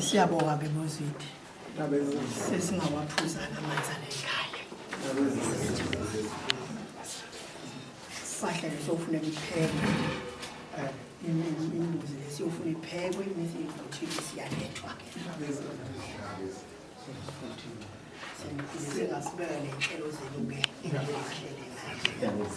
Siyabonga bemozwidi sesingawaphuzana amanzi anekhaya sahle lesofuna iphekwe imbuzi lesiyofuna iphekwe bese ivuthile siyalethwa ke singasibeka lenhlelo zenu ke enhlelelayo.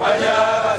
Vaya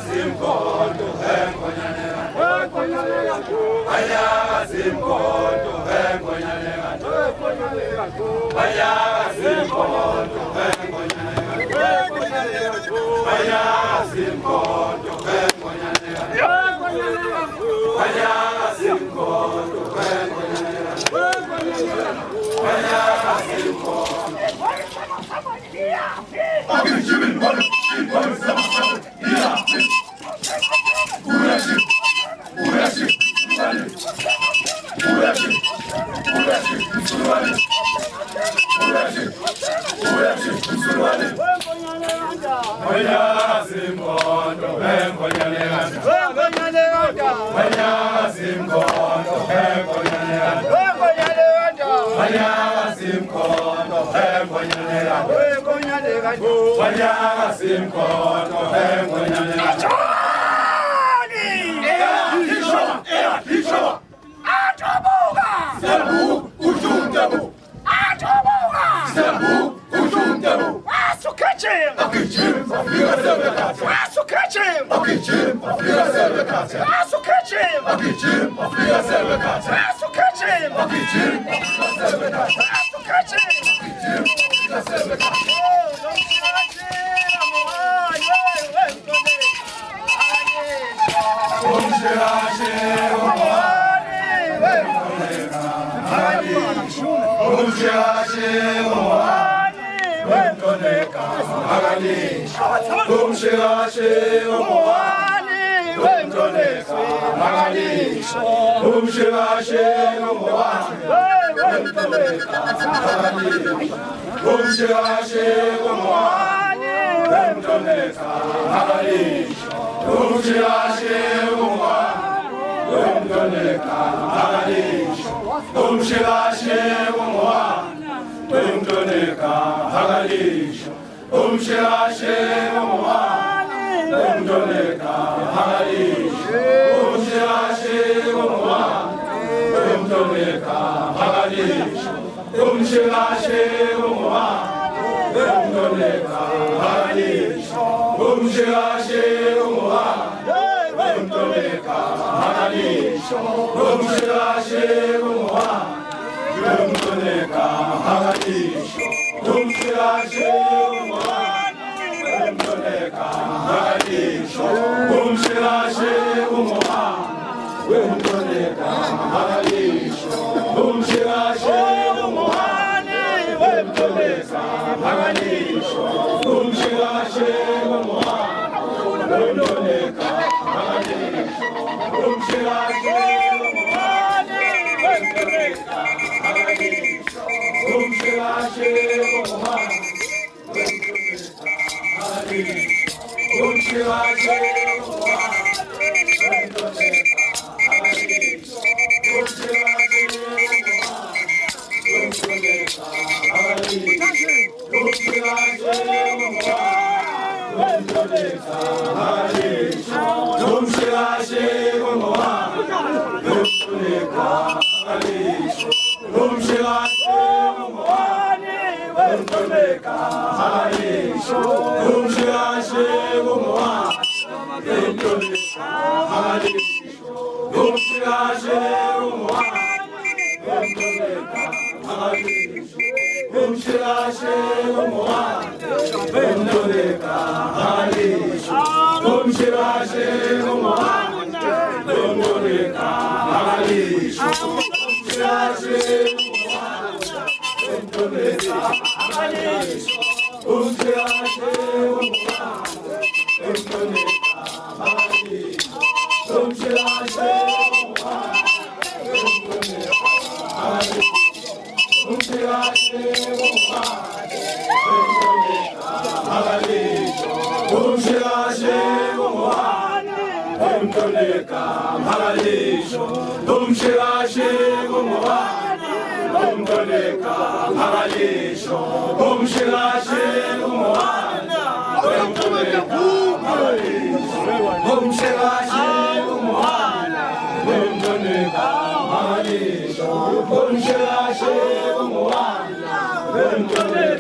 Umshela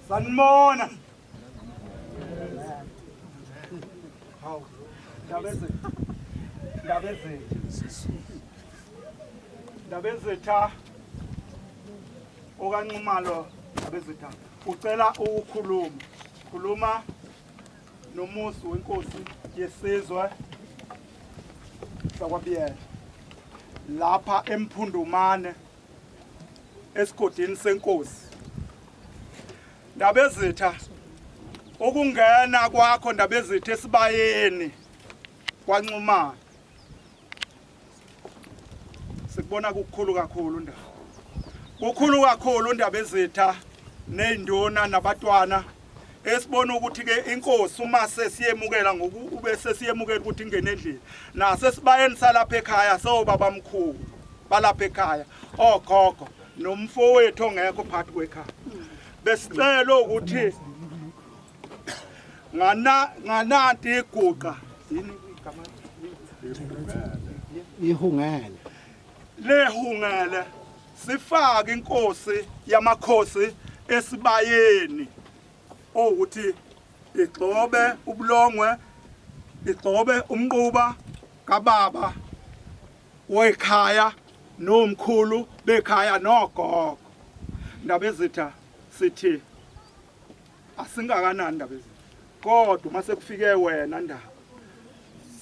Sanmona. Ndabezitha okanqumalo ndabezitha ucela khuluma nomusi wenkosi yesizwe sakwaBiyela lapha eMphundumane esigodini senkosi. Ndabezitha ukungena kwakho ndabezitha esibayeni kwaNxumalo sikubona kukhulu kakhulu ndaba. Kukhulu kakhulu ndabezitha nenduna nabatwana esibona ukuthi ke inkosi uma sesiyemukela ngokube sesiyemukela ukuthi ingene endlini nase sibayeni salapha ekhaya sobaba mkhulu balapha ekhaya ogogo nomfowethu ongekho phakathi kwekhaya. Besicela ukuthi ngananti iguqa yini igama ihungele lehungele sifake inkosi yamakhosi esibayeni ukuthi igxobe ubulongwe igxobe umquba kababa wekhaya nomkhulu bekhaya nogogo. Ndabezitha sithi asingakanani ndabezitha kodwa mase kufike wena ndaba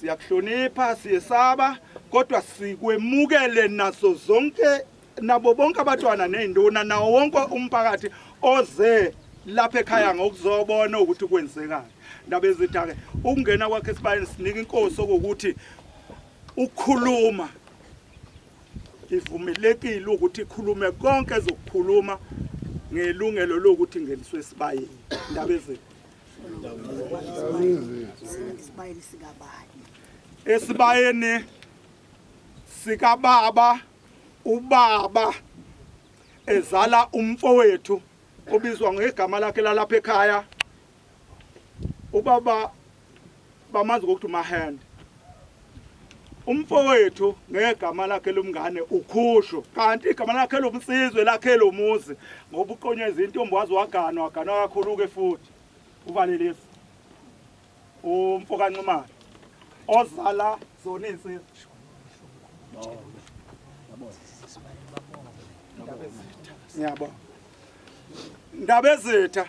siyakuhlonipha siyesaba kodwa sikwemukele naso zonke nabo bonke abatwana nezinduna nawo wonke umphakathi oze lapha ekhaya ngokuzobona ukuthi kwenzekani. Ndabezitha ke ukungena kwakhe esibayeni sinika inkosi ukuthi ukukhuluma ivumelekile ukuthi ikhulume konke ezokukhuluma ngelungelo lokuthi ingeniswe esibayeni. Ndabezitha isibayeni sikabani esibayeni sikababa ubaba ezala umfowethu obizwa ngegama lakhe lalapha ekhaya ubaba bamazi ukuthi Mahende umfowethu ngegama lakhe lomngane uKhusho kanti igama lakhe lomsizwe lakhe lomuzi ngoba uqonyeza intombi wazi waganwa kakhulu ke futhi uvalelisi umfokaNcumane ozala zona insizwe Ngiyabona Ndaba ezitha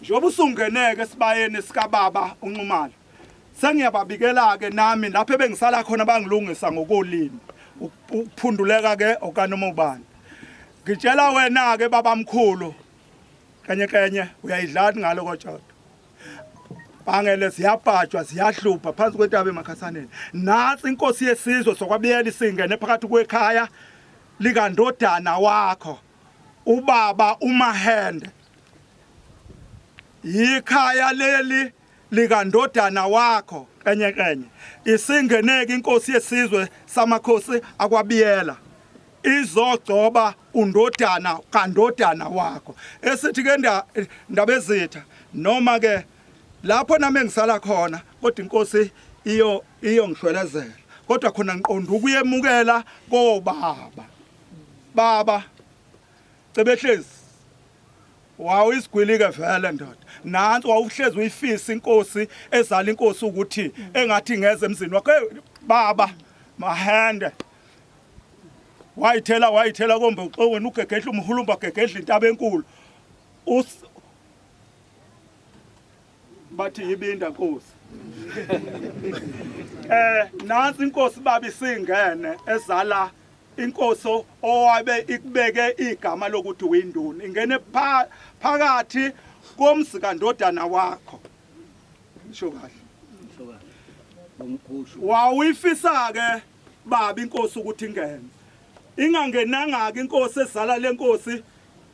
njoba usungeneke esibayeni sikababa uNcumane sengiyababikela ke nami lapho bengisala khona bangilungisa ngokolimi ukuphunduleka ke okanoma ubani ngitshela wena ke babamkhulu kenye uyayidlala ngalo kotshodo bangele siyabhajwa siyahlupha phansi kwentaba emakhasaneni nansi inkosi yesizwe sokwabiyela isingene phakathi kwekhaya likandodana wakho ubaba uMahende yikhaya leli likandodana wakho kenye isingeneke inkosi yesizwe samakhosi akwabiyela izogcoba undodana kandodana wakho esithi ke ndaba ezitha noma ke lapho nami engisala khona kodwa inkosi iyo ngihlwelezela kodwa khona ngiqonda ukuyemukela baba cebehlezi wawu isigwili ke vele ndoda nansi wawuhlezi uyifisa inkosi ezala inkosi ukuthi engathi ngeze emzini wakhe baba Mahende wayithela kombe uxoweni ugegedla umhulumba gegedla intaba enkulu bathi yibinda nkosi nansi inkosi baba isingene ezala inkosi owabe ikubeke igama lokuthi uyinduna ingene phakathi komzi kandodana wakho isho kahle wawuyifisa ke baba inkosi ukuthi ingene ingangenanga ke inkosi ezala lenkosi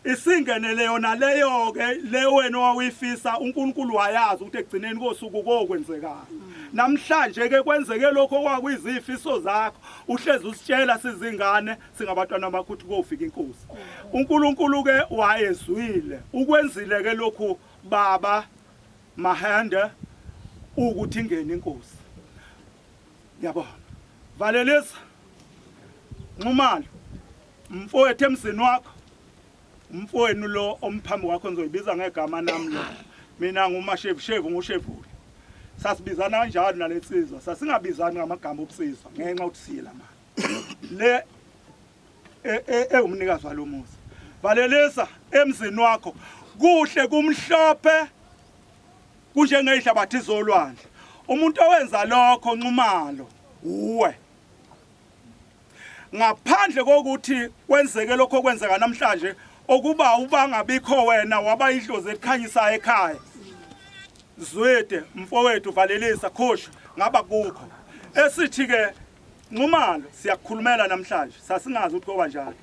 isingenele yona leyo ke le wena wawuyifisa uNkulunkulu wayazi ukuthi egcineni kosuku kokwenzekala namhlanje ke kwenzeke lokho kwakuyizifiso zakho uhlezi usitshela sizingane singabatwana bakho ukuthi kofika inkosi uNkulunkulu ke wayezwile ukwenzile ke lokhu baba Mahende ukuthi ingene inkosi yabona valelisa Ncumane mfowethu emzini wakho umfowenu lo omphambi wakho ngizoyibiza ngegama nami lo mina nguMashevshevu nguShevuli sasibizana kanjalo nalensizwa sasingabizani ngamagama obusizwa ngenxa ukuthi siyela manje le umnikazi walomuzi valelisa emzini wakho kuhle kumhlophe kunjengehlabathi zolwandle umuntu owenza lokho Ncumalo uwe ngaphandle kokuthi kwenzeke lokho kwenzeka namhlanje okuba ubangabikho wena waba idlozi elikhanyisa ekhaya Zwede mfowethu valelisa Khusho ngaba kukho esithi ke Ncumalo siyakukhulumela namhlanje sasingazi ukuthi koba njalo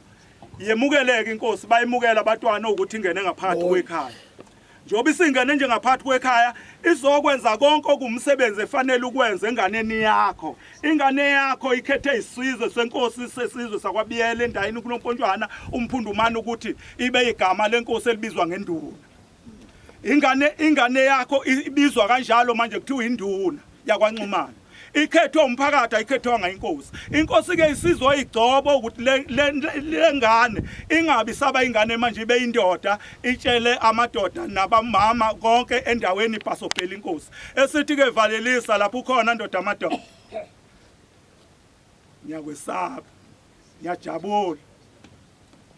yemukeleke inkosi bayimukela abatwana ukuthi ingene ngaphakathi kwekhaya njoba isingene nje ngaphakathi kwekhaya izokwenza konke okumsebenzi efanele ukwenza enganeni yakho ingane yakho ikhethe isizwe senkosi sesizwe sakwabiyela endayini kuNompontshwana umphundumane ukuthi ibe igama lenkosi elibizwa ngenduna ingane yakho ibizwa kanjalo manje kuthiwa induna yakwaNcumane ikhethwe umphakathi ayikhethwa ngayinkosi inkosi ke isizwe igcobo ukuthi lengane ingabi saba ingane manje ibe indoda itshele amadoda nabamama konke endaweni ibhasophela inkosi esithi ke valelisa lapho ukhona ndoda amadoda ngiyakwesaba ngiyajabula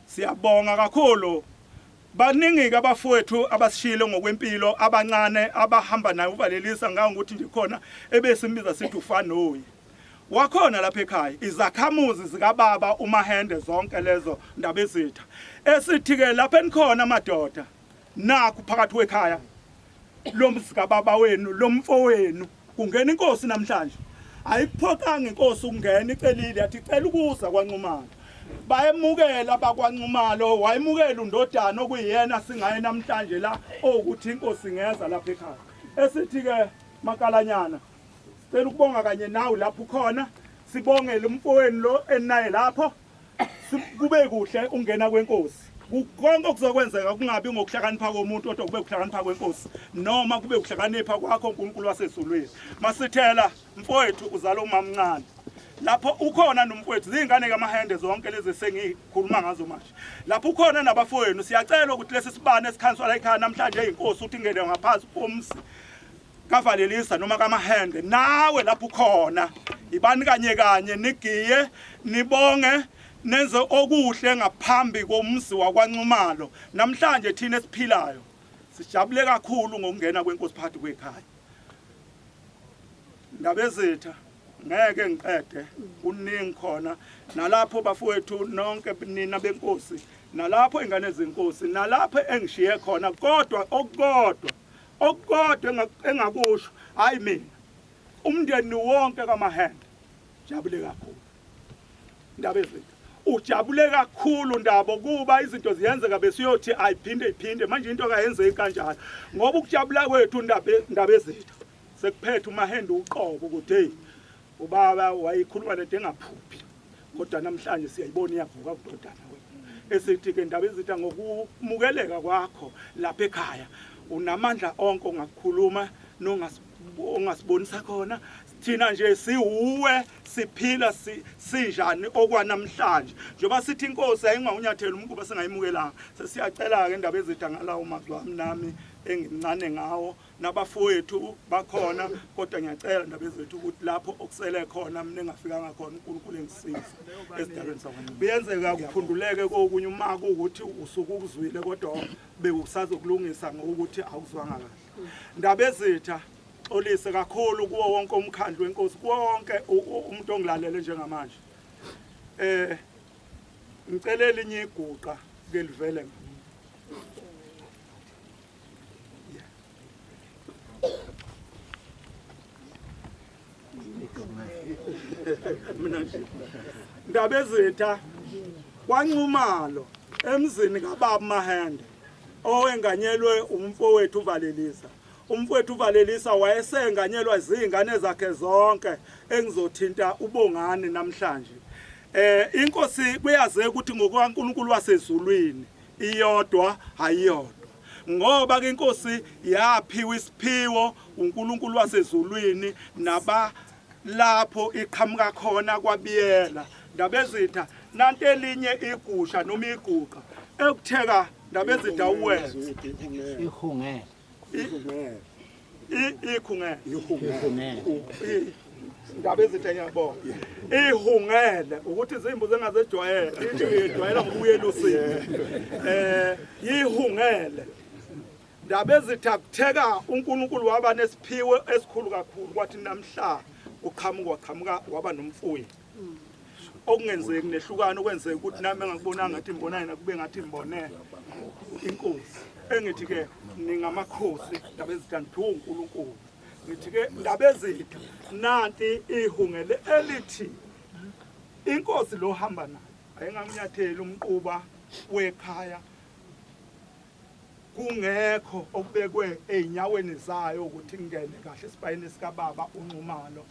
siyabonga kakhulu baningi ke abafowethu abasishilo ngokwempilo abancane abahamba naye uvalelisa ngokuthi nje khona ebesimbiza sithi ufanoyi wakhona lapha ekhaya izakhamuzi zikababa uMahende zonke lezo ndaba ezitha esithi ke lapha enikhona amadoda nakho phakathi kwekhaya lomsika baba wenu lomfowenu kungena inkosi namhlanje ayikuphokanga inkosi ukungena icelile yathi icela ukuza kwaNcumalo bayemukela abakwaNcumalo wayemukela undodana okuyena singaye namhlanje la ukuthi inkosi ngeza lapha ekhaya esithi ke Makalanyana sicela ukubonga kanye nawe lapho ukhona sibongele umfowenu lo enaye lapho kube kuhle ungena kwenkosi konke okuzokwenzeka kungabi ngokuhlakanipha komuntu kodwa kube ukuhlakanipha kwenkosi noma kube ukuhlakanipha kwakho uNkulunkulu wasezulwini masithela mfowethu uzala umamncane lapho ukhona nomfowethu zingane kaMahende zonke lezi sengikhuluma ngazo manje lapho ukhona nabafowenu siyacela ukuthi lesi sibane esikhanswa la ekhaya namhlanje eyinkosi uthi ingene ngaphansi komsi kavalelisa noma kaMahende nawe lapho ukhona ibani kanye nigiye nibonge nenze okuhle ngaphambi komzi wakwaNcumalo namhlanje thina esiphilayo sijabule kakhulu ngokungena kwenkosi phakathi kwekhaya ndabezitha ngeke ngiqede kuningi khona nalapho bafowethu nonke nina benkosi nalapho ingane zenkosi nalapho engishiye khona kodwa okukodwa engakusho hayi mina umndeni wonke kaMahende jabule kakhulu ndabezitha ujabule kakhulu ndabo kuba izinto ziyenzeka besiyothi ayiphinde manje into akayenzeki kanjalo ngoba ukujabula kwethu ndabezitha sekuphethe uMahende uqobo ukuthi hey ubaba wayikhuluma lento engaphuphi kodwa namhlanje siyayibona iyavuka kudodana wethu esithi ke ndabezitha ngokumukeleka kwakho lapha ekhaya unamandla onke ongakukhuluma ongasibonisa khona thina nje siwuwe siphila sinjani okwanamhlanje njengoba sithi inkosi ayingawunyathela umkuba sengayimukelanga sesiyacela ke indaba ezitha ngalawo mazwi ami nami engincane ngawo nabafowethu bakhona kodwa ngiyacela indaba ezethu ukuthi lapho okusele khona mina engafikanga khona uNkulunkulu engisiza esidalweni sakho biyenzeka kuphunduleke kokunye uma ukuthi usuku ukuzwile kodwa bekusazokulungisa ngokuthi awuzwanga kahle indaba ezitha olise kakhulu kuwo wonke umkhandlu wenkosi kuwo wonke umuntu ongilalele njengamanje ngicela elinye iguqa ke livele indaba ezitha kwaNcumalo emzini kaBaba Mahende owenganyelwe umfowethu uValelisa umfowethu uValelisa wayesenganyelwa izingane zakhe zonke engizothinta ubongane namhlanje inkosi kuyaze ukuthi ngokuNkulunkulu wasezulwini iyodwa ayiyodwa ngoba ke inkosi yaphiwa isiphiwo uNkulunkulu wasezulwini naba lapho iqhamuka khona kwabiyela ndabezitha nanto elinye igusha noma iguqa ekutheka ndabezitha uwenze ihungele ndabezitha ngiyabona ihungele ukuthi izimbuzi engazejwayela ithi uyejwayela ngokuyela usini yihungele ndabezitha kutheka uNkulunkulu waba nesiphiwo esikhulu kakhulu kwathi namhla uqhamuka waba nomfuyi okungenzeki nehlukana okwenzeka ukuthi nami engakubonanga ngathi imbonana nakube ngathi imbone inkosi engithi ke ningamakhosi ndabezitha nthu uNkulunkulu ngithi ke ndabezitha nanti ihungele elithi inkosi lo hamba nayo ayingamnyatheli umquba wekhaya kungekho okubekwe einyaweni zayo ukuthi ingene kahle esibayeni sikaBaba uNcumalo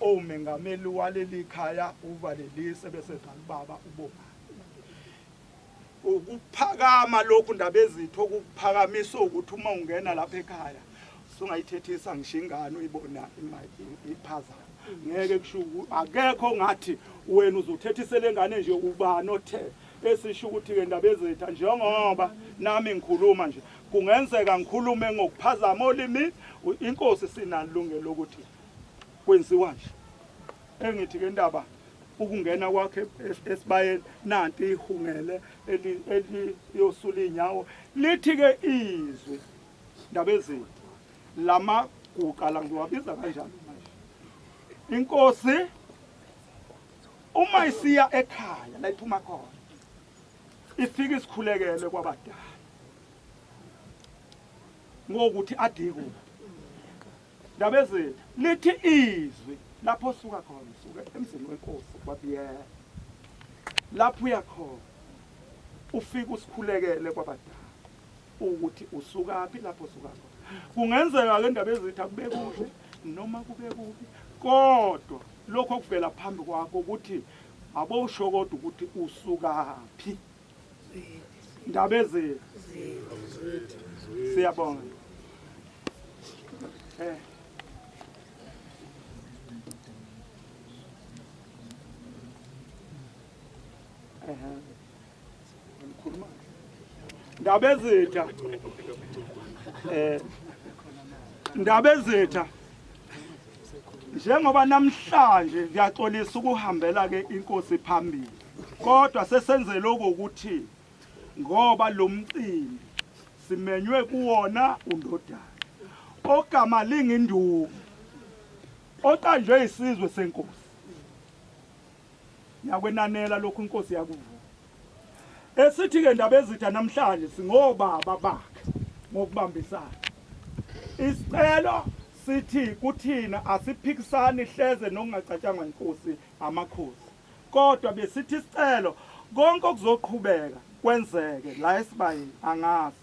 omengameli waleli khaya uValelisa bese baba uboma ukuphakama lokhu ndabezitho ukuphakamisa ukuthi uma ungena lapha ekhaya sungayithethisa ngishingane uyibona iphaza ngeke kusho akekho ngathi wena uzothethisele ngane nje ubani othe esisho ukuthi ke ndabezitha njengoba nami ngikhuluma nje kungenzeka ngikhulume ngokuphazama olimi inkosi sinalungelo lokuthi kwenziwa nje engithi ke indaba ukungena kwakhe esibayeni nanti ihungele eliyosula inyawo lithi ke izwi ndabezitha lamaguqa la ngiwabiza kanjalo manje inkosi uma isiya ekhaya la iphuma khona ifika isikhulekele kwabadala ngokuthi adiku ndabezitha lithi izwi lapho suka khona suka emzini wenkosi kwabiyela lapho uyakhona ufika usikhulekele kwabadala ukuthi usukaphi lapho suka khona kungenzeka ke ndabezitha kube kuhle noma kube kubi kodwa lokho okuvela phambi kwakho ukuthi abosho kodwa ukuthi usukaphi ndaba ezethu siyabonga ndaba ezetha ndaba ezetha njengoba namhlanje ngiyaxolisa ukuhambela ke inkosi phambili kodwa sesenze lokho ukuthi ngoba lo mcimbi simenywe kuwona undodana ogama linginduku oqanjwe isizwe senkosi yakwenanela lokhu inkosi yakuvuka esithi ke ndaba ezitha namhlanje singobaba bakhe ngokubambisana isicelo sithi kuthina asiphikisani hleze nokungacatshangwa inkosi amakhosi kodwa besithi isicelo konke okuzoqhubeka kwenzeke la esibayeni angazi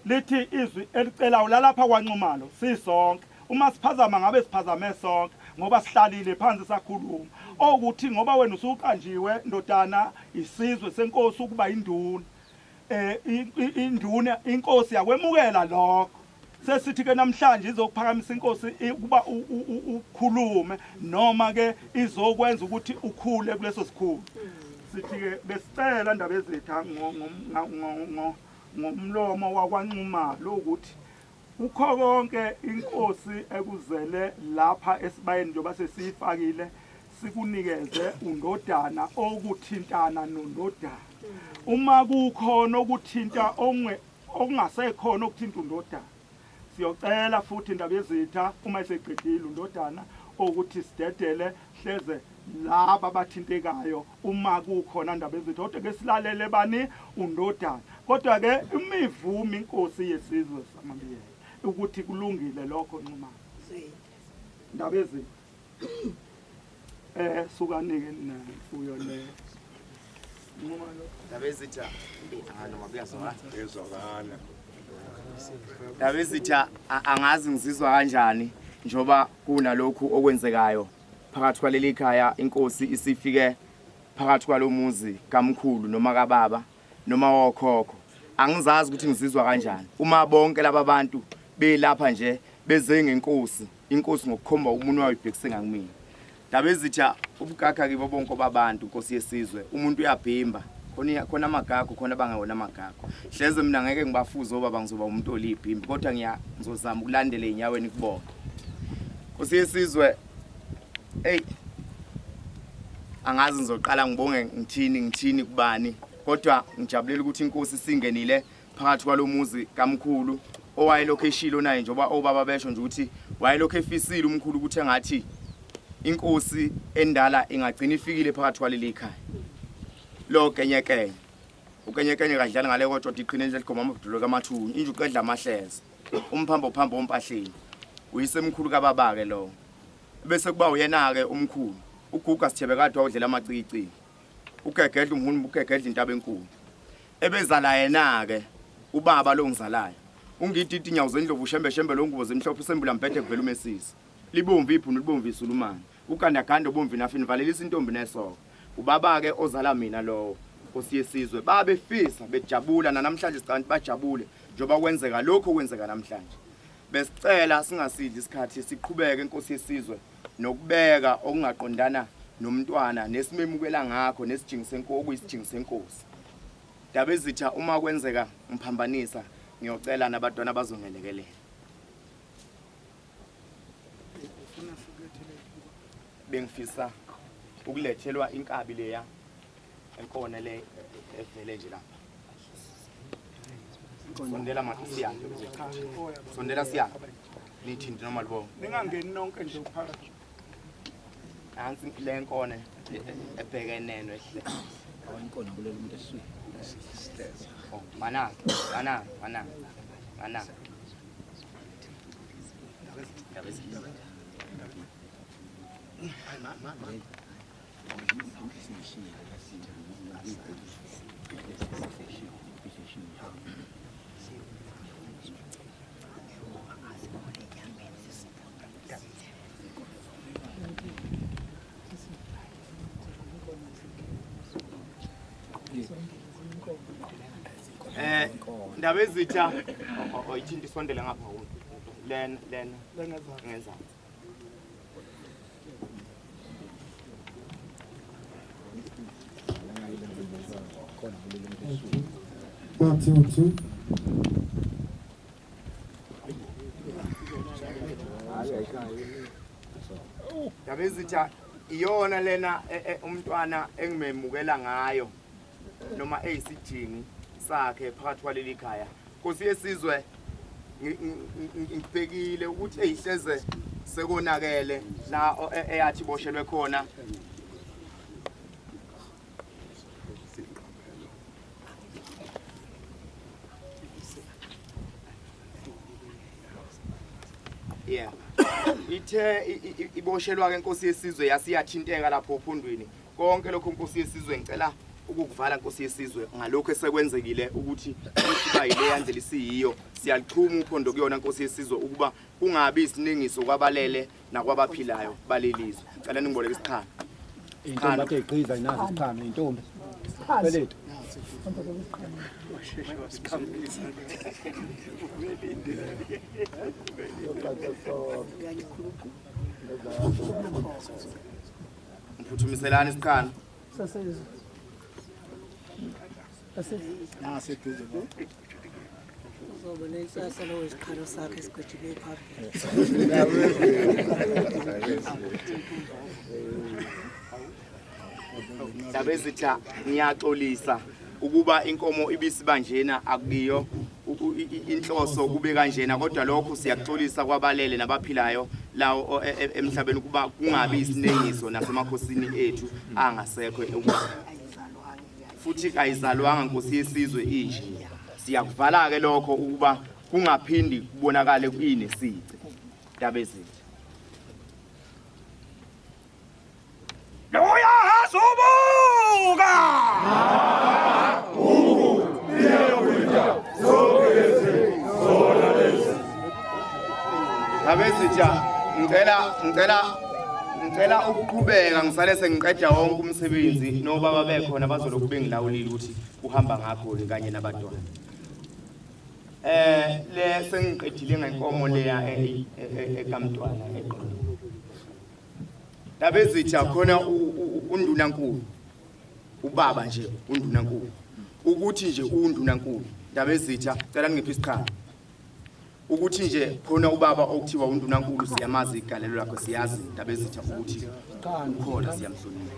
lithi izwi elicelayo lalapha kwaNxumalo sisonke uma siphazama ngabe siphazame sonke ngoba sihlalile phansi sakhuluma okuthi ngoba wena usuqanjiwe ndodana isizwe senkosi ukuba induna induna inkosi yakwemukela lokho sesithi ke namhlanje izokuphakamisa inkosi ukuba ukhulume noma ke izokwenza ukuthi ukhule kuleso sikhulu sithi ke besicela ndaba ezetha ngomlomo wakwaNxumalo ukuthi ukho konke inkosi ekuzele lapha esibayeni njengoba sesifakile sikunikeze undodana okuthintana nondodana uma kukhona okuthinta okungasekhona okuthinta undodana siyocela futhi indaba yezitha uma eseqedile undodana ukuthi sidedele hleze laba abathintekayo uma kukhona indaba yezitha kodwa ke silalele bani undodana kodwa ke imivumi inkosi yesizwe samabiyela ukuthi kulungile lokho Nxumalo indaba yezitha sukanike nemfuyo le Nxumalo indaba yezitha noma kuyazwakala indaba yezitha angazi ngizizwa kanjani njoba kunalokhu okwenzekayo phakathi kwaleli khaya inkosi isifike phakathi kwalomuzi kamkhulu noma kababa noma wokhokho angizazi ukuthi ngizizwa kanjani uma bonke laba bantu belapha nje beze ngenkosi inkosi ngokukhomba umuntu wayibhekise ngakimina indaba yezitha ubugagga kibo bonke babantu inkosi yesizwe umuntu uyabhimba khona amagago khona bangewona amagago hleze mina ngeke ngibafuze obaba ngizoba umuntu olibhimbi kodwa ngizozama ukulandela enyaweni kubona inkosi yesizwe angazi ngizoqala ngibonge ngithini kubani kodwa ngijabulela ukuthi inkosi singenile phakathi kwalomuzi kamkhulu owayelokho eshilo naye njoba obaba besho nje ukuthi wayelokho efisile umkhulu ukuthi engathi inkosi endala ingagcina ifikile phakathi kwaleli khaya lo kenyekenye ukenyekenye kadlala ngale kodwa iqhinele ligoma amabhudulo kamathuni inje uqedla amahleze umphambo empahleni uyisemkhulu kababa ke lo bese kuba uyena ke umkhulu uguga sithebe kade wawudlela amacici ugegedla umhuni ugegedla intaba enkulu ebezala yena ke ubaba lo ngizalayo ungididi inyawo zendlovu shembe lo ngubo zemhlophe usembula mpethe kuvela umesisi libomvu iphunu libomvu isulumane ugandaganda obomvu nafini valelisa intombi nesoko ubaba ke ozala mina lo Nkosi yesizwe babefisa bejabula namhlanje sicanti bajabule njoba kwenzeka lokho kwenzeka namhlanje besicela singasidli isikhathi siqhubeke Nkosi yesizwe nokubeka okungaqondana nomntwana nesimemukela ngakho nesijingi senkosi okuyisijingi senkosi indaba ezitha uma kwenzeka mphambanisa ngiyocela nabantwana abazongelekelela bengifisa ukulethelwa inkabi leya enkona le evele nje lapha sondela makusiyana sondela siyana nithi noma libo ningangeni nonke nje uphakathi nansi le nkona ebhekene nehle inkona kulelo muntu eswini mana ndaba ezitha oyithinta isondele ngapha lena ngenzansi ndaba ezitha iyona lena umntwana engimemukela ngayo noma eyisidingi sakhe phakathi kwaleli khaya Nkosi yesizwe ngibhekile ukuthi eyihleze sekonakele la eyathi boshelwe khona yeah ithe iboshelwa ke Nkosi yesizwe yasiyathinteka lapho ophondweni konke lokho Nkosi yesizwe ngicela ukukuvala Nkosi yesizwe ngalokho esekwenzekile ukuthi kuba yile yandlela isiyiyo siyalichuma uphondo kuyona Nkosi yesizwe ukuba kungabi isiningiso kwabalele nakwabaphilayo balelizwe ngicela ningiboleke isichana intombi bathe igqiza inazo isichana intombi belethu mphuthumiselani isichana Uzobona isasa lo isikhalo sakhe esigwejile phambili. Ndaba ezitha ngiyaxolisa ukuba inkomo ibisi banjena akubiyo inhloso kube kanjena kodwa lokho siyaxolisa kwabalele nabaphilayo lawo emhlabeni ukuba kungabi isiningiso nasemakhosini ethu angasekho futhi kayizalwanga Nkosi yesizwe inje siyakuvala ke lokho ukuba kungaphindi kubonakale kuyinesici ndaba ezitha Uyahazubuka abezitha ngicela ukuqhubeka ngisale sengiqeda wonke umsebenzi nobaba bekhona bazolokhu bengilawulile ukuthi uhamba ngakho kanye nabantwana le sengiqedile ngenkomo leya ekamntwana Dabezitha khona undunankulu ubaba nje undunankulu ukuthi nje undunankulu Dabezitha cela ngiphi isikhalo ukuthi nje khona ubaba okuthiwa undunankulu siyamazi igalelo lakho siyazi Dabezitha ukuthi ukhola siyamhlonipha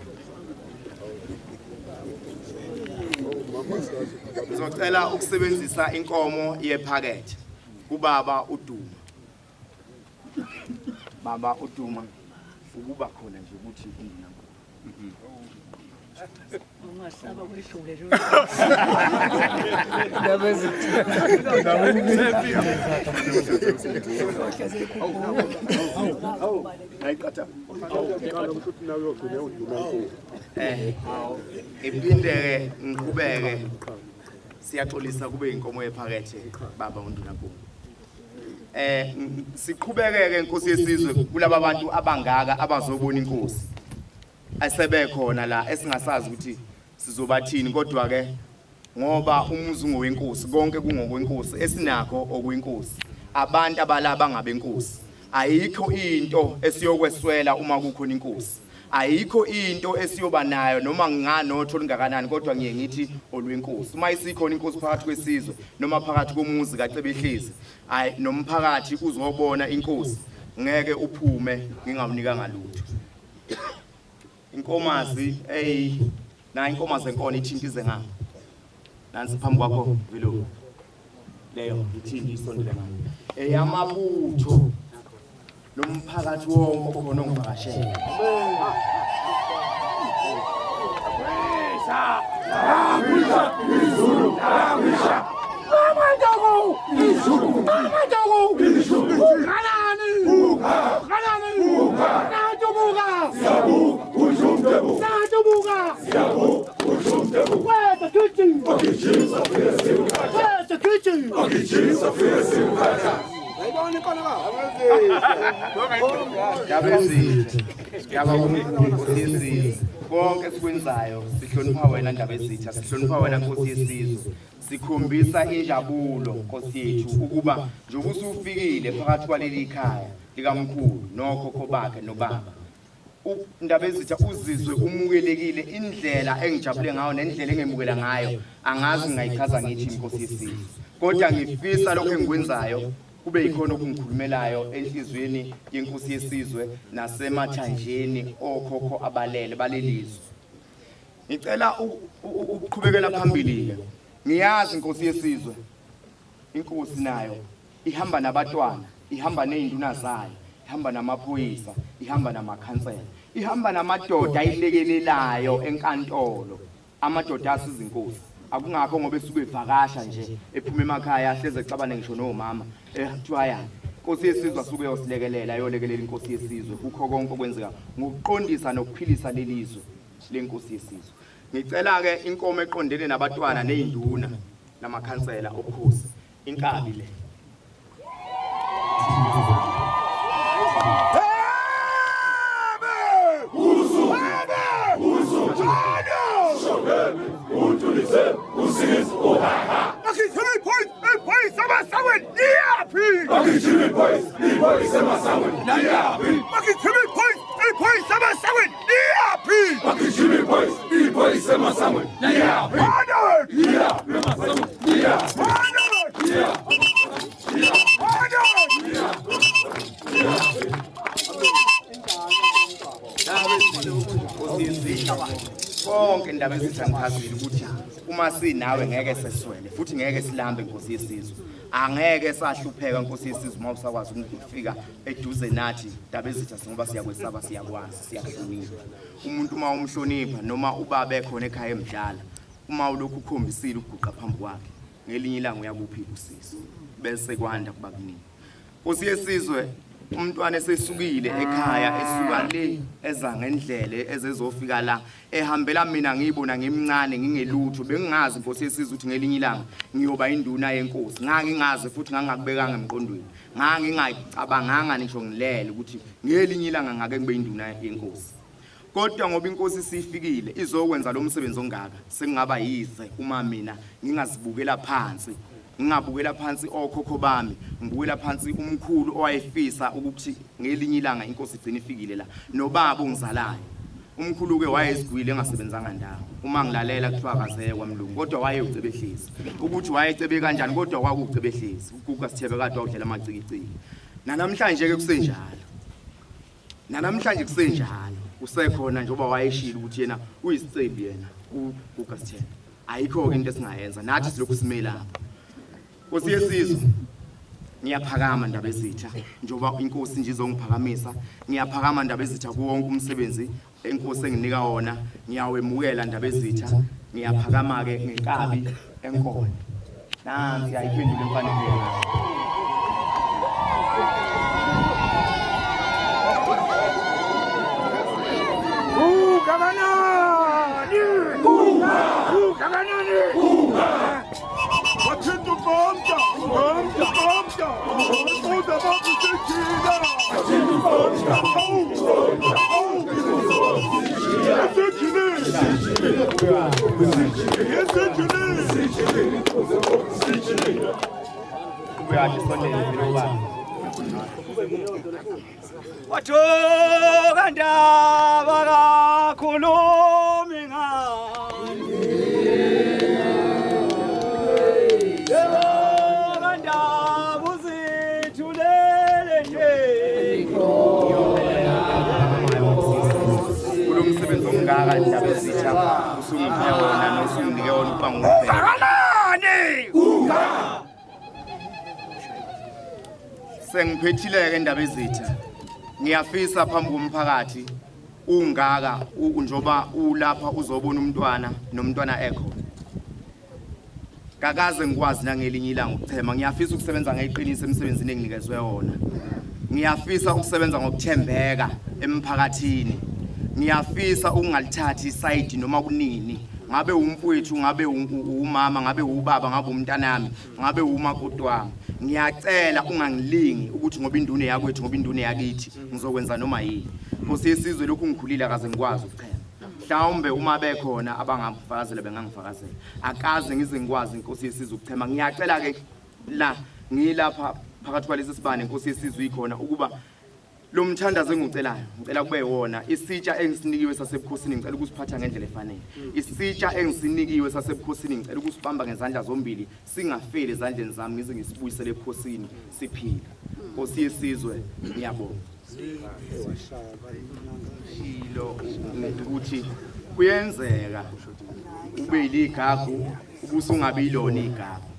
Ngizocela ukusebenzisa inkomo yephakethe kubaba uDuma baba uDuma ukuba khona nje ukuthi undunankulu Ungasaba kwedlule lo. Hayiqatha iphinde ngiqhubeke siyaxolisa kube inkomo yephakethe baba undunankulu siqhubeke Nkosi yesizwe kulabo bantu abangaka abazobona inkosi asebekhona la esingasazi ukuthi sizobathini kodwa ke ngoba umuzi ngowenkosi konke kungokwenkosi esinakho okwenkosi abantu abalaba ngabenkosi ayikho into esiyokweswela uma kukhona inkosi ayikho into esiyoba nayo noma nganotho lingakanani kodwa ngiye ngithi olwenkosi uma isikhona inkosi phakathi kwesizwe noma phakathi komuzi kaCebehlezi nomphakathi uzobona inkosi ngeke uphume ngingawunikanga lutho inkomazi na inkomazi enkona ithintize ngapha nansi phambi kwakho vilo leyo ithinti isondele ngapha eyamabutho nomphakathi wonke okhona ongivakashela Nkosi yesizwe konke sikwenzayo sihlonipha wena ndaba ezitha sihlonipha wena Nkosi yesizwe sikhombisa injabulo Nkosi yethu ukuba njengoba usufikile phakathi kwaleli ikhaya likamkhulu nokhokho bakhe nobaba ndaba ezitha uzizwe umukelekile indlela engijabule ngayo nendlela engemukela ngayo angazi ngayichaza ngithi Nkosi yesizwe kodwa ngifisa lokho engikwenzayo kube yikhona okungikhulumelayo enhlizweni yenkosi yesizwe nasemathanjeni okhokho abalele balelizwe ngicela ukuqhubekela phambili ngiyazi inkosi yesizwe inkosi nayo ihamba nabatwana ihamba nezinduna zayo ihamba namaphoyisa ihamba namakhansela ihamba namadoda ayilekelelayo enkantolo amadoda asiza inkosi akungakho ngoba esuke evakasha nje ephuma emakhaya ahleze exabane ngisho nomama ekuthiwa inkosi yesizwe asuke yosilekelela ayolekelela inkosi yesizwe kukho konke okwenzeka ngokuqondisa nokuphilisa lelizwe lenkosi yesizwe ngicela ke inkomo eqondene nabatwana nezinduna namakhansela okhosi inkabi le konke indaba ezithangiphazile ukuthi uma sinawe ngeke seswele futhi ngeke silambe inkosi yesizwe angeke sahlupheka inkosi yesizwe uma usakwazi ukufika eduze nathi indaba ezitha ngoba siyakwesaba siyakwazi siyahlonipha umuntu uma umhlonipha noma ubaba ekhona ekhaya emdlala uma ulokhu ukhombisile ukuguqa phambi kwakhe ngelinye ilanga uyakuphila usisi bese kwanda kuba kuningi inkosi yesizwe umntwana esesukile ekhaya esuka le eza ngendlele ezezofika la ehambela mina ngiyibona ngimncane ngingelutho bengingazi inkosi yesizwe ukuthi ngelinye ilanga ngiyoba induna yenkosi ngingazi futhi ngangakubekanga emqondweni ngingacabanganga ngisho ngilele ukuthi ngelinye ilanga ngake ngibe induna yenkosi kodwa ngoba inkosi sifikile izokwenza lo msebenzi ongaka sengingaba yize uma mina ngingazibukela phansi ngingabukela phansi okhokho bami ngibukela phansi umkhulu owayefisa ukuthi ngelinye ilanga inkosi igcina ifikile la nobaba ungizalayo umkhulu ke wayesigwile engasebenzanga ndawo uma ngilalela kuthiwa akaze kwamlungu kodwa wayeucebe ehlezi ukuthi wayecebe kanjani kodwa kwakucebe ehlezi ukuguga sithebe kade wawudlela amacikiciki namhlanje ke kusenjalo usekhona njengoba wayeshila ukuthi yena uyisicebi yena uguga sithebe ayikho into esingayenza nathi silokhu simele lapha Nkosi yesizwe ngiyaphakama ndaba ezitha njengoba inkosi nje izongiphakamisa ngiyaphakama ndaba ezitha kuwonke umsebenzi enkosi enginika wona ngiyawemukela ndaba ezitha ngiyaphakama ke ngenkabi enkolo nansi ayiphendule emfanelweni Wathoka ndaba kakhulumi ngani Wathoka ndaba uzithulele nje kulo msebenzi ongaka indaba ezitha usungiphe wona nosunginike wona ukuba nguphela sengiphethileke indaba ezitha ngiyafisa phambi komphakathi ungaka njoba ulapha uzobona umntwana nomntwana ekho kakaze ngikwazi nangelinye ilanga ukuthema ngiyafisa ukusebenza ngeqiniso emsebenzini enginikezwe wona ngiyafisa ukusebenza ngokuthembeka emphakathini ngiyafisa ukungalithathi iside noma kunini ngabe umfowethu ngabe umama ngabe ubaba ngabe umntana nami ngabe umakoti wami ngiyacela ungangilingi ukuthi ngoba indune yakwethu ngoba indune yakithi ngizokwenza noma yini Nkosi yesizwe lokhu ngikhulile akaze ngikwazi ukuchema mhlawumbe uma bekhona abangafakazela bengangifakazela akaze ngize ngikwazi Nkosi yesizwe ukuchema ngiyacela ke la ngilapha phakathi kwalesi sibane Nkosi yesizwe ikhona ukuba lo mthandazo engicelayo ngicela kube wona isitsha engisinikiwe sasebukhosini ngicela ukusiphatha ngendlela efanele isitsha engisinikiwe sasebukhosini ngicela ukusibamba ngezandla zombili singafeli ezandleni zami ngize ngisibuyisele ebukhosini siphila Nkosi yesizwe ngiyabonga shilo ukuthi kuyenzeka ube yiligagu ubusungabi ilona igagu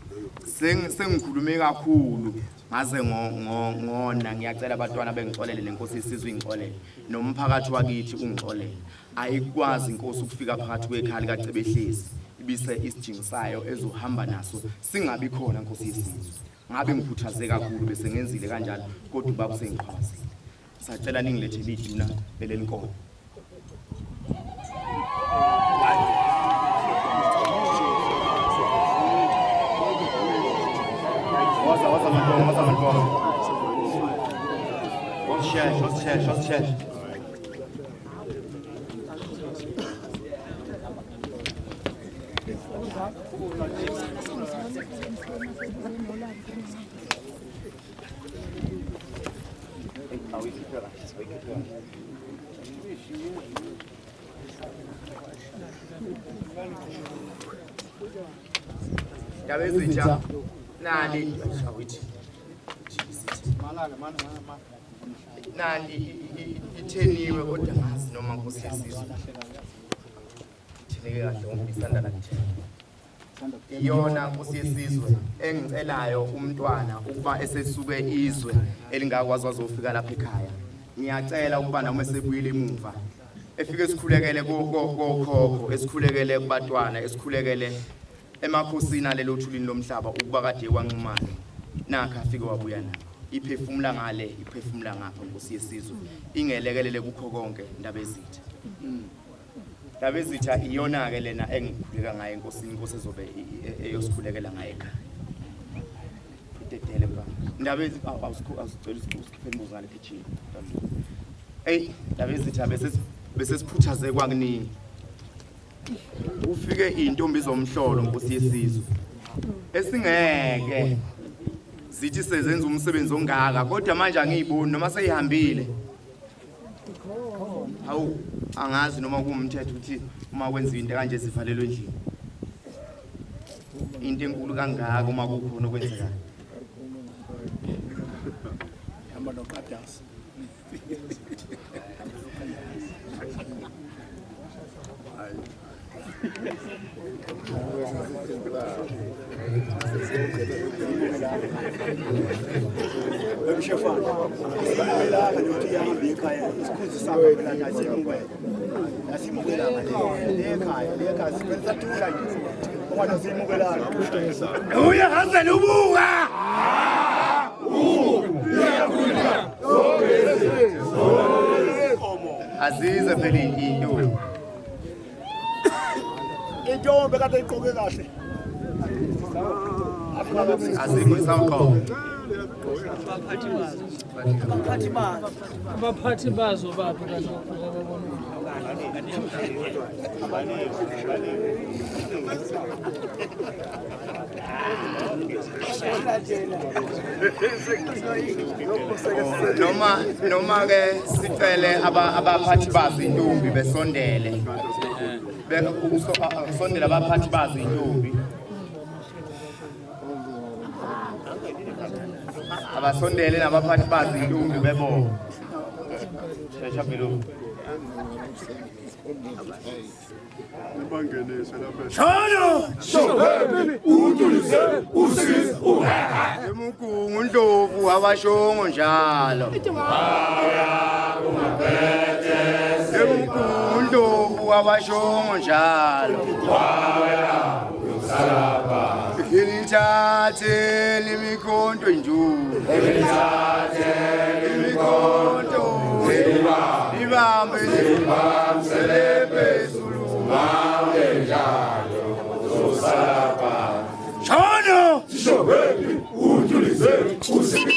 sengikhulume kakhulu ngaze ngona ngiyacela abantwana bengixolele lenkosi yesizwe ingixolele nomphakathi wakithi ungixolele ayikwazi inkosi ukufika phakathi kwekhaya likaCebehlezi ibise isijingi sayo ezohamba naso singabi khona Nkosi yesizwe ngabe ngikhuthazeke kakhulu bese ngenzile kanjalo kodwa ubaba sengiqhawazile sacela ningilethele iduna belenkomo Waza mantonga. Share. Yabezitsha nani awithi nani itheniwe kodwa ngazi noma Nkosi yesizwe theneke kahle ngombisanda la iyona Nkosi yesizwe engicelayo umntwana ukuba esesuke izwe elingakwazi wazofika lapha ekhaya ngiyacela ukuba noma esebuyile emuva efike esikhulekele kokhokho esikhulekele kubatwana esikhulekele emakhosini alelo thulini lomhlaba ukuba kade kwanqumana nakha afike wabuya nabo iphefumula ngale iphefumula ngapha Nkosi yesizwe ingelekelele kukho konke indaba ezitha indaba ezitha iyona ke lena engikhuleka ngaye enkosini inkosi ezobe eyosikhulekela ngaye ekhaya idedele baba indaba awusicela usikhiphe imbuzi ngale kitchen indaba ezitha bese siphuthaze kwakuningi ufike intombi zomhlolo Nkosi yesizwe esingeke zithi sezenza umsebenzi ongaka kodwa manje angiyiboni noma seyihambile hawu angazi noma kuumthetho uthi uma kwenziwa into kanje sivalelwe endlini into enkulu kangaka uma kukhona okwenzekayo hamba noqadasi Shefana, la noti ya mbika isikuzi saba ila nasimugela leka sipenza tula ngoba simugela uya hazela ubuka azize phela into intombi kade iqoke kahle azikho isawuqoqa abaphathi bazo baphi kanti noma ke sicele abaphathi bazo intombi besondele sondela abaphathi bazo intombi abasondele nabaphathi bazo intombi bebo shesha phelo bangenise lapha Shano shobe untulise usiza uheha emugungu ndlovu abashongo njalo emugungu ndlovu abashongo njalo ilithathe limikhonto injuku ilithathe limikhonto Sibambe phezulu mambe njalo zosalapha Shono sishobeni ujulise usibi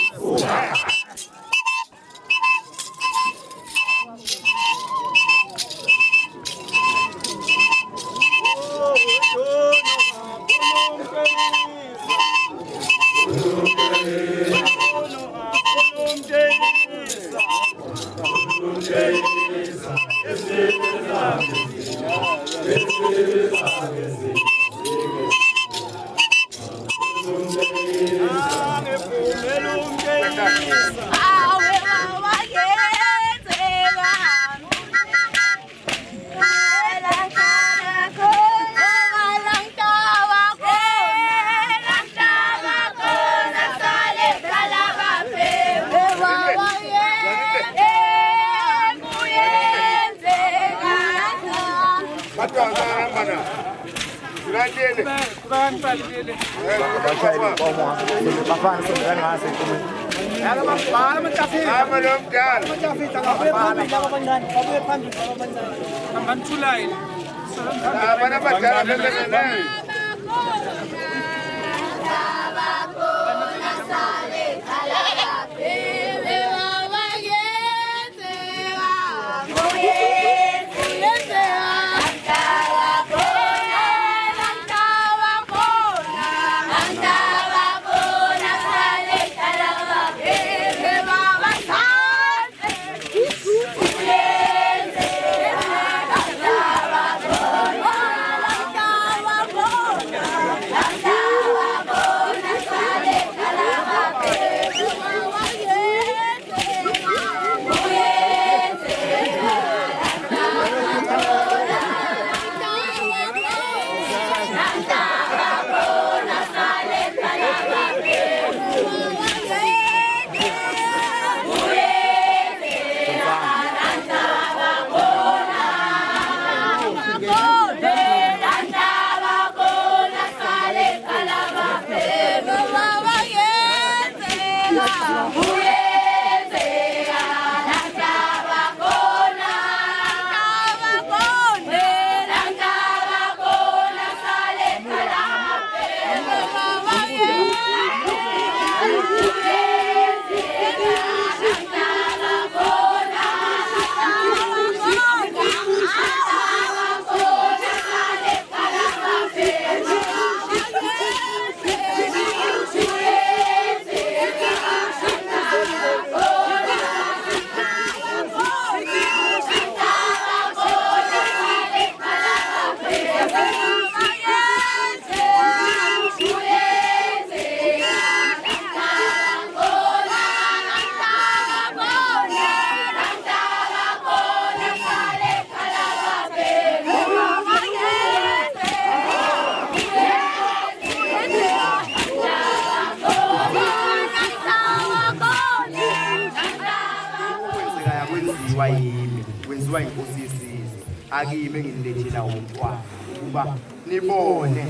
kwenziwa inkosi yesizwe akime ngilethela umntwana kuba nibone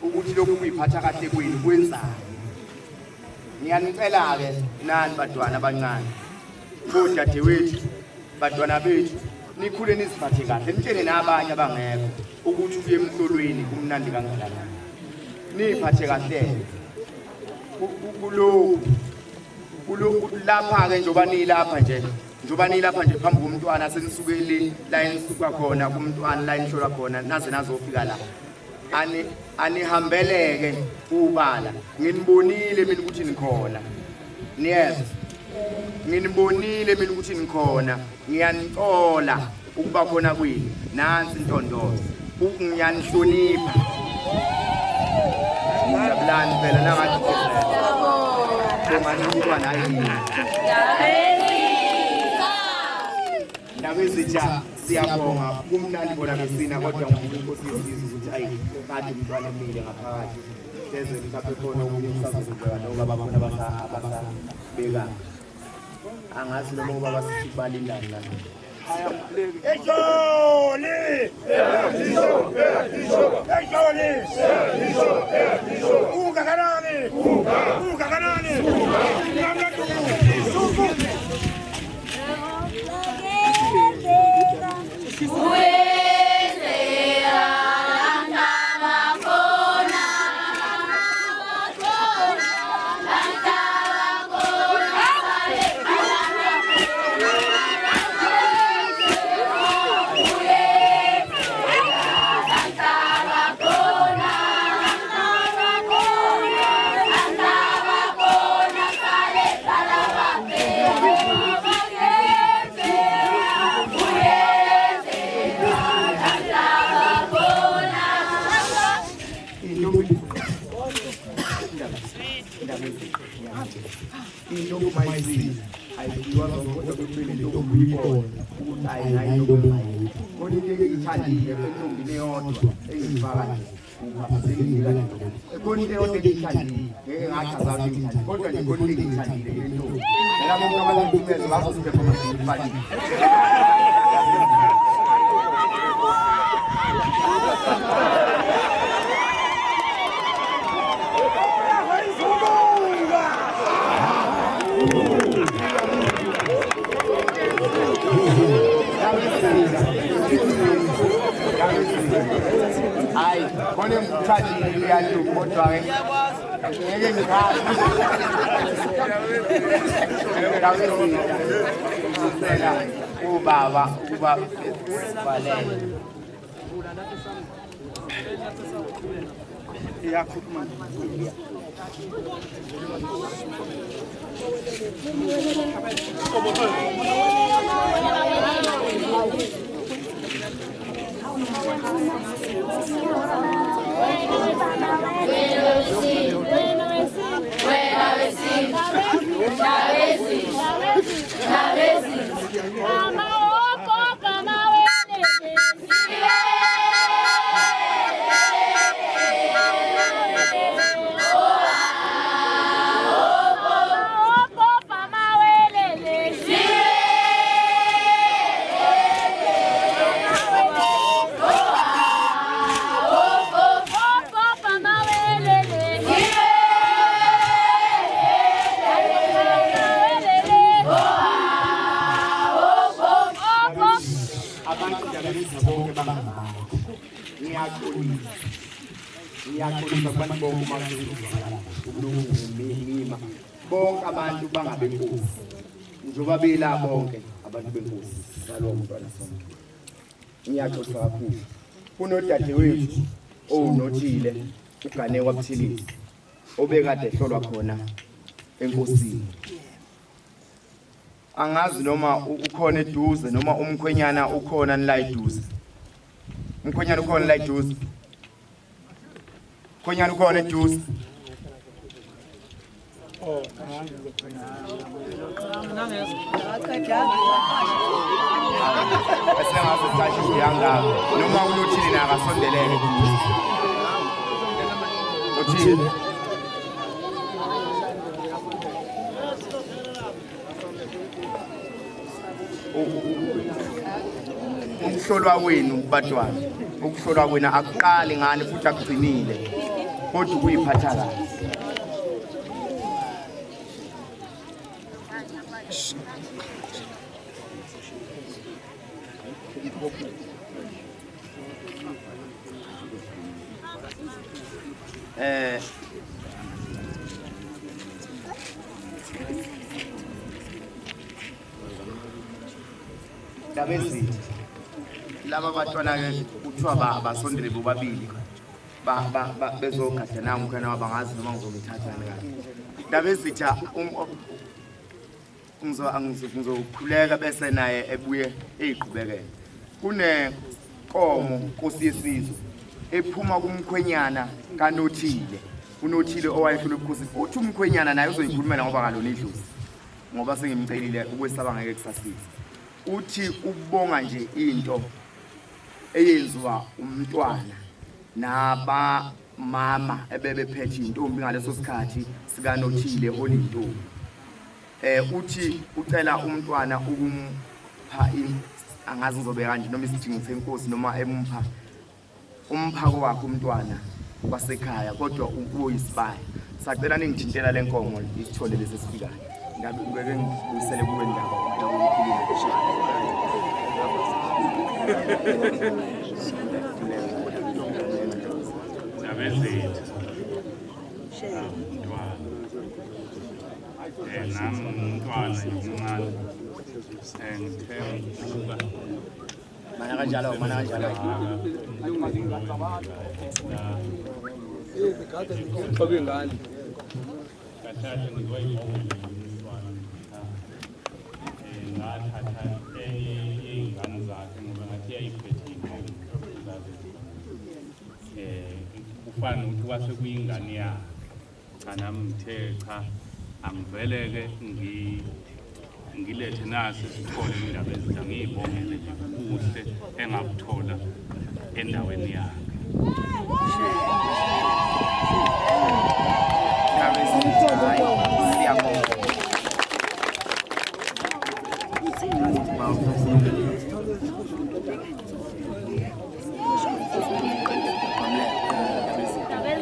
ukuthi lokhu kuyiphatha kahle kwenu kwenzani. Ngiyanicela ke nani badwana abancane bodadewethu badwana bethu nikhule niziphathe kahle nitshene nabanye abangekho ukuthi kuye emhlolweni kumnandi kangakanani niphathe kahle kulokhu lapha ke njoba nilapha nje phambi komntwana senisukele la enisuka khona kumntwana la enihlola khona naze nazofika la anihambeleke ubala nginibonile mina ukuthi nikhona niyeza nginibonile mina ukuthi nikhona ngiyanixola ukuba khona kwini nansi intondolo ngiyanihlonipha ngiyabulani phela nangathi ngomani umntwana ayini nabezitsha siyabonga kumnandi bona besina kodwa ngifuna inkosi yesizwe ukuthi ayi kade umntwana emile ngaphakathi leze mhlawumbe khona okunye kusazokubeka ngoba babona abasabeka angazi noma ngoba basithi balindani la Ejoli umuntu mayisini ayidliwa zonke kuphela intombi ikhona ukuthi ayinayo intombi kodwa into engiyithandile entombini eyodwa engifaka nje uphaphazelile kodwa into eyodwa engiyithandile ngeke ngathi azange ngiyithande kodwa nje kodwa engiyithandile le ntombi labo abantu abazimele bazokuphepha amafanele Ay, kone mthathi uyantu kodwa ke ngeke ngikhali. Ngicela ubaba balele. Iyakhuluma. Bonke abantu bangabenkosi njengoba bela bonke abantu benkosi salowo mntwana sonke ngiyaxoxa kakhulu kunodadewethu onothile ugane kwabuthilisi obekade ehlolwa khona enkosini angazi noma ukhona eduze noma umkhwenyana ukhona la eduze umkhwenyana ukhona la eduze khonyana ukhona eduze Asengazi sathi uyanga noma unothile na akasondeleke uthile ukuhlolwa wenu batwana ukuhlolwa kwena akuqali ngani futhi akugcinile kodwa kuyiphatha kahle Dabezi laba batwana ke kuthiwa basondele bobabili bezogada nami khona abangazi noma ngizomthatha ngani Dabezitha ngizokhuleka bese naye ebuye eyiqhubekele kunenkomo Nkosi yesizwe ephuma kumkhwenyana kaNothile uNothile owayehlule ubukhosi uthi umkhwenyana naye uzoyikhulumela ngoba kalona idlozi ngoba sengimcelile ukwesaba ngeke kusasiza uthi ukubonga nje into eyenziwa umntwana naba mama ebebephethe intombi ngaleso sikhathi sika Nothile olintombi uthi ucela umntwana ukumpha angazi ngizobe kanje noma isidingo senkosi noma empha umphako wakhe umntwana kwasekhaya kodwa ukuyisibaya sacela ningithintela lenkomo isithole lesi sifikayo ngabe ngeke ngibuyisele kuwe ndaba yokukhuluma Dabezitha nami umntwana ngimncane ngithemba mana kanjalo Qobe ngani kathatha ngizoyibona ngathatha iy'ngane zakhe ngoba ngathi yayiphethe iy'nkomo kufana nokuthi kwase kuyingane yakhe cha nami ngithe cha angivele-ke ngilethe nasi sithole indaba ezitha ngiyibongele nje kuhle engakuthola endaweni yakhe.